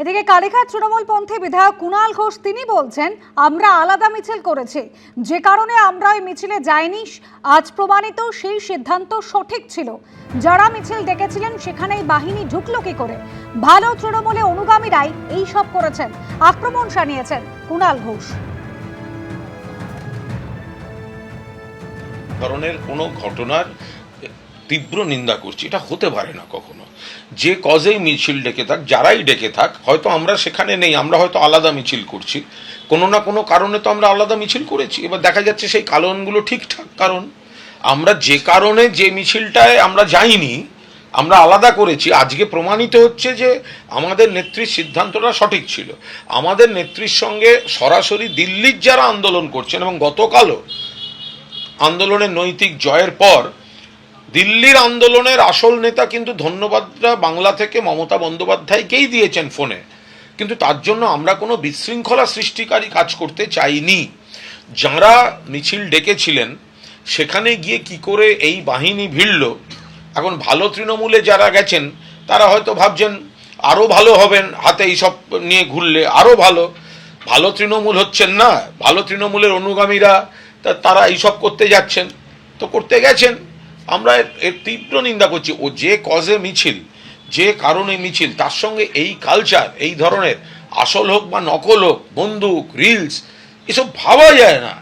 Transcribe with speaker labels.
Speaker 1: এদিকে কালীঘাট তৃণমূলপন্থী বিধায়ক কুণাল ঘোষ তিনি বলছেন, আমরা আলাদা মিছিল করেছি, যে কারণে আমরা ওই মিছিলে যাইনি। আজ প্রমাণিত সেই সিদ্ধান্ত সঠিক ছিল। যারা মিছিল ডেকেছিলেন সেখানেই বাহিনী ঢুকলো কি করে? ভালো তৃণমূলে অনুগামীরাই এই সব করেছেন, আক্রমণ শানিয়েছেন কুণাল ঘোষ।
Speaker 2: ধরনের কোনো ঘটনার তীব্র নিন্দা করছি, এটা হতে পারে না কখনো। যে কজেই মিছিল ডেকে থাক, যারাই ডেকে থাক, হয়তো আমরা সেখানে নেই, আমরা হয়তো আলাদা মিছিল করছি, কোনো না কোনো কারণে তো আমরা আলাদা মিছিল করেছি। এবার দেখা যাচ্ছে সেই কারণগুলো ঠিকঠাক কারণ। আমরা যে কারণে যে মিছিলটায় আমরা যাইনি, আমরা আলাদা করেছি, আজকে প্রমাণিত হচ্ছে যে আমাদের নেত্রীর সিদ্ধান্তটা সঠিক ছিল। আমাদের নেত্রীর সঙ্গে সরাসরি দিল্লির যারা আন্দোলন করছেন, এবং গতকালও আন্দোলনের নৈতিক জয়ের পর দিল্লির আন্দোলনের আসল নেতা কিন্তু ধন্যবাদটা বাংলা থেকে মমতা বন্দ্যোপাধ্যায়কেই দিয়েছেন ফোনে, কিন্তু তার জন্য আমরা কোনো বিশৃঙ্খলা সৃষ্টিকারী কাজ করতে চাইনি। যারা মিছিল ডেকেছিলেন সেখানে গিয়ে কি করে এই বাহিনী ভিড়ল, এখন ভালো তৃণমূলে যারা গেছেন তারা হয়তো ভাবছেন আরও ভালো হবেন, হাতে এইসব নিয়ে ঘুরলে আরও ভালো। ভালো তৃণমূল হচ্ছেন না, ভালো তৃণমূলের অনুগামীরা তারা এইসব করতে যাচ্ছেন, তো করতে গেছেন। আমরা এর তীব্র নিন্দা করছি। ও যে কজে মিছিল, যে কারণে মিছিল, তার সঙ্গে এই কালচার, এই ধরনের আসল হোক বা নকল হোক, বন্দুক, রিলস, এসব ভাবা যায় না।